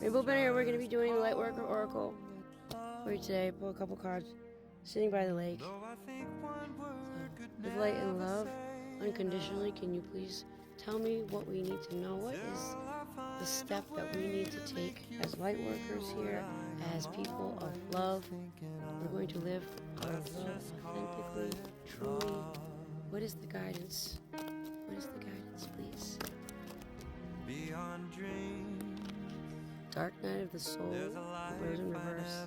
Rainbow Banner, we're going to be doing LightWorker Oracle for you today. Pull a couple cards. Sitting by the lake. So, with light and love, unconditionally, can you please tell me what we need to know? What is the step that we need to take as light workers here, as people of love? We're going to live our love authentically, truly. What is the guidance? What is the guidance, please? Beyond dreams. Dark night of the soul, goes in reverse.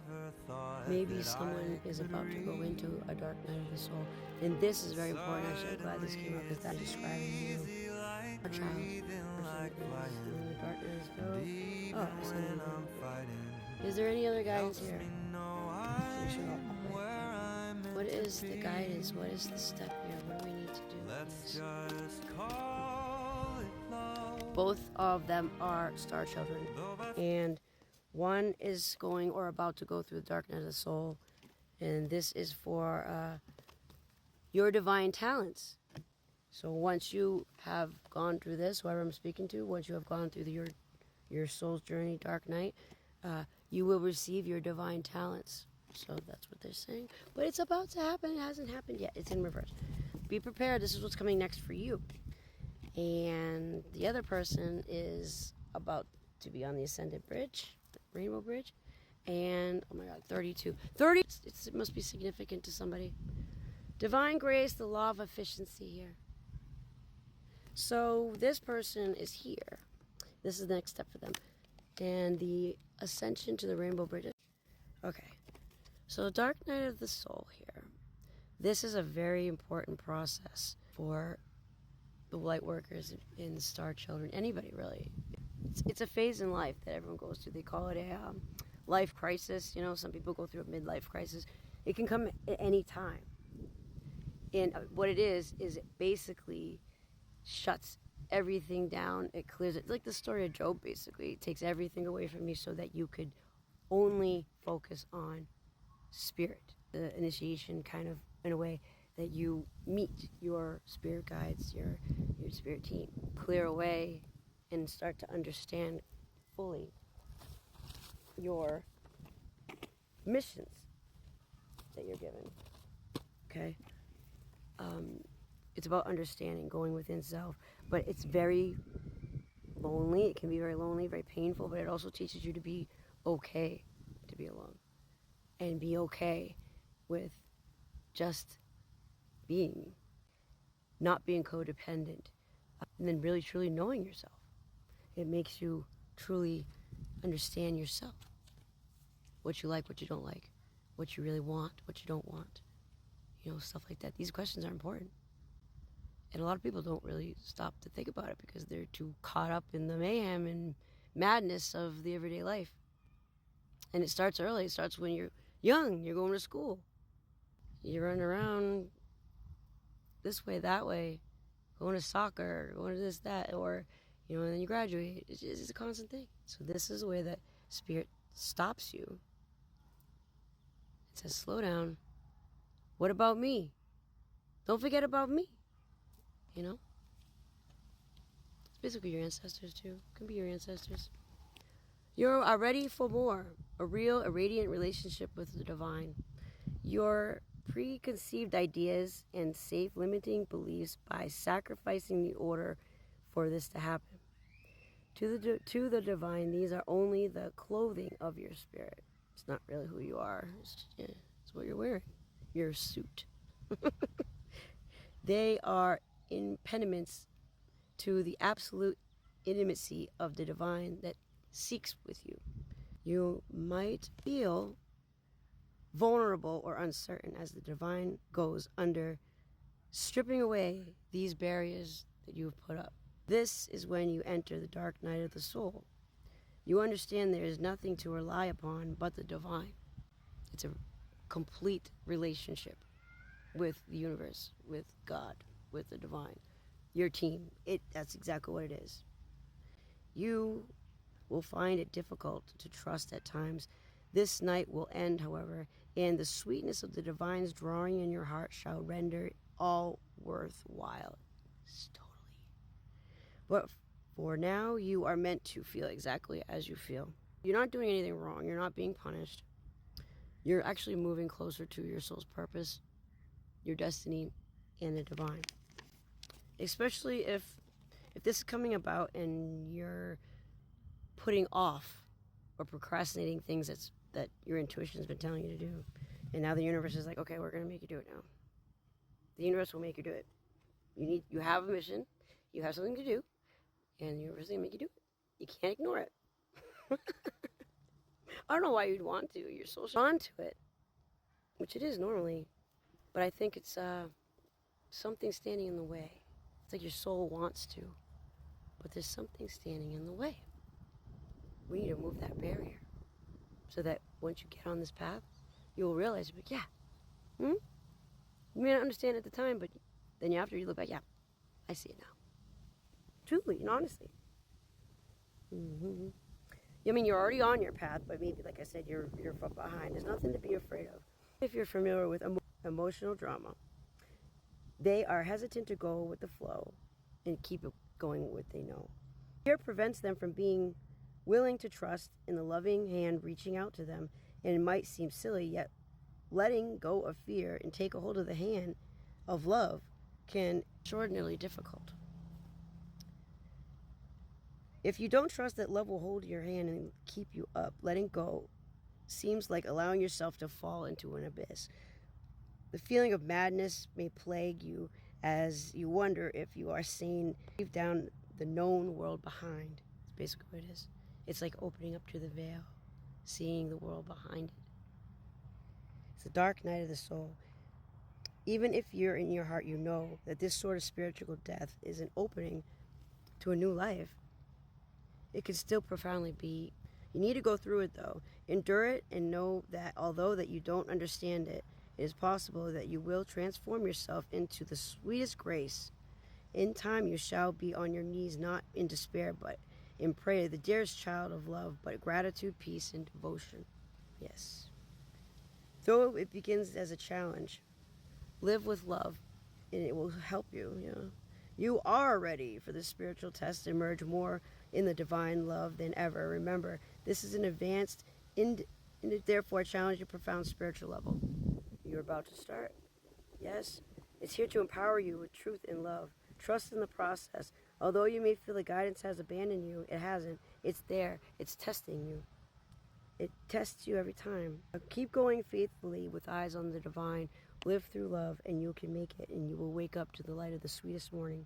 Maybe someone is about to go into a dark night of the soul. And this is very important. Actually, I'm glad this came up, because that's describing you. A child. When the darkness goes. Oh, I said it. Is there any other guidance here? What is the guidance? What is the step here? What do we need to do? Both of them are star children, and one is going or about to go through the dark night of the soul, and this is for your divine talents. So once you have gone through this, whoever I'm speaking to, once you have gone through your soul's journey, dark night, you will receive your divine talents. So that's what they're saying. But it's about to happen. It hasn't happened yet. It's in reverse. Be prepared. This is what's coming next for you. And the other person is about to be on the Ascended Bridge, the Rainbow Bridge. And, oh my God, 32. 30, it must be significant to somebody. Divine grace, the law of efficiency here. So this person is here. This is the next step for them. And the ascension to the Rainbow Bridge. Okay. So the dark night of the soul here. This is a very important process for the light workers and the star children, anybody really. It's a phase in life that everyone goes through. They call it a life crisis. You know, some people go through a midlife crisis. It can come at any time. And what it is it basically shuts everything down. It clears it. Like the story of Job, basically. It takes everything away from you so that you could only focus on spirit. The initiation kind of, in a way, that you meet your spirit guides, your spirit team, clear away and start to understand fully your missions that you're given. Okay? It's about understanding, going within self, but it's very lonely. It can be very lonely, very painful, but it also teaches you to be okay to be alone and be okay with just being, not being codependent, and then really truly knowing yourself. It makes you truly understand yourself, what you like, what you don't like, what you really want, what you don't want, you know, stuff like that. These questions are important, and a lot of people don't really stop to think about it because they're too caught up in the mayhem and madness of the everyday life. And it starts early. It starts when you're young. You're going to school, you're running around this way, that way, going to soccer, going to this, that, or, you know, and then you graduate. It's a constant thing. So this is the way that spirit stops you. It says, slow down. What about me? Don't forget about me. You know? It's basically your ancestors, too. It can be your ancestors. You are ready for more. A real, a radiant relationship with the divine. Your preconceived ideas and safe limiting beliefs by sacrificing the order for this to happen. To the divine, these are only the clothing of your spirit. It's not really who you are. It's what you're wearing. Your suit. They are impediments to the absolute intimacy of the divine that seeks with you. You might feel vulnerable or uncertain as the divine goes under, stripping away these barriers that you have put up. This is when you enter the dark night of the soul. You understand there is nothing to rely upon but the divine. It's a complete relationship with the universe, with God, with the divine. Your team, that's exactly what it is. You will find it difficult to trust at times. This night will end, however, and the sweetness of the divine's drawing in your heart shall render it all worthwhile. Totally. But for now, you are meant to feel exactly as you feel. You're not doing anything wrong. You're not being punished. You're actually moving closer to your soul's purpose, your destiny, and the divine. Especially if this is coming about and you're putting off or procrastinating things that your intuition's been telling you to do. And now the universe is like, okay, we're going to make you do it now. The universe will make you do it. You have a mission, you have something to do, and the universe is going to make you do it. You can't ignore it. I don't know why you'd want to. You're so drawn to it, which it is normally, but I think it's something standing in the way. It's like your soul wants to, but there's something standing in the way. We need to move that barrier so that once you get on this path, you'll realize, yeah, you may not understand at the time, but then after you look back, yeah, I see it now. Truly and honestly. I mean, you're already on your path, but maybe, like I said, you're behind. There's nothing to be afraid of. If you're familiar with emotional drama, they are hesitant to go with the flow and keep it going with what they know. Fear prevents them from being willing to trust in the loving hand reaching out to them, and it might seem silly, yet letting go of fear and take a hold of the hand of love can be extraordinarily difficult. If you don't trust that love will hold your hand and keep you up, letting go seems like allowing yourself to fall into an abyss. The feeling of madness may plague you as you wonder if you are sane, leave down the known world behind. That's basically what it is. It's like opening up to the veil, seeing the world behind it. It's the dark night of the soul. Even if you're in your heart, you know that this sort of spiritual death is an opening to a new life. It can still profoundly be. You need to go through it though. Endure it and know that although that you don't understand it, it is possible that you will transform yourself into the sweetest grace. In time you shall be on your knees, not in despair, but in prayer, the dearest child of love, but gratitude, peace, and devotion. Yes. Though it begins as a challenge, live with love, and it will help you, You are ready for the spiritual test to emerge more in the divine love than ever. Remember, this is an advanced, and therefore challenge a profound spiritual level. You're about to start. Yes, it's here to empower you with truth and love. Trust in the process. Although you may feel the guidance has abandoned you, it hasn't. It's there. It's testing you. It tests you every time. Keep going faithfully with eyes on the divine. Live through love, and you can make it, and you will wake up to the light of the sweetest morning.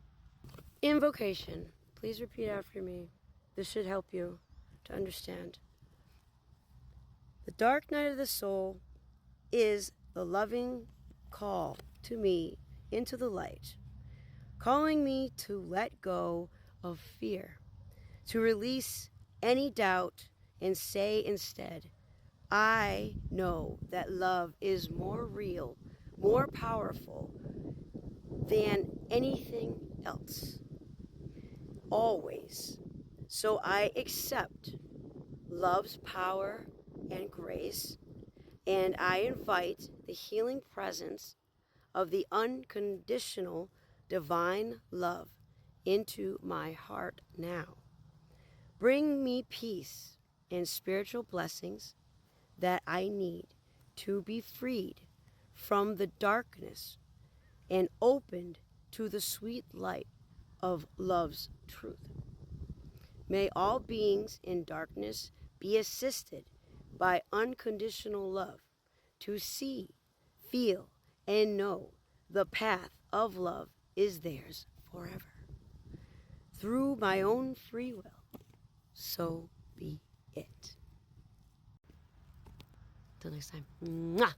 Invocation. Please repeat after me. This should help you to understand. The dark night of the soul is the loving call to me into the light, calling me to let go of fear, to release any doubt and say instead, I know that love is more real, more powerful than anything else. Always. So I accept love's power and grace, and I invite the healing presence of the unconditional divine love into my heart now. Bring me peace and spiritual blessings that I need to be freed from the darkness and opened to the sweet light of love's truth. May all beings in darkness be assisted by unconditional love to see, feel, and know the path of love is theirs forever. Through my own free will, so be it. Till next time. Mwah!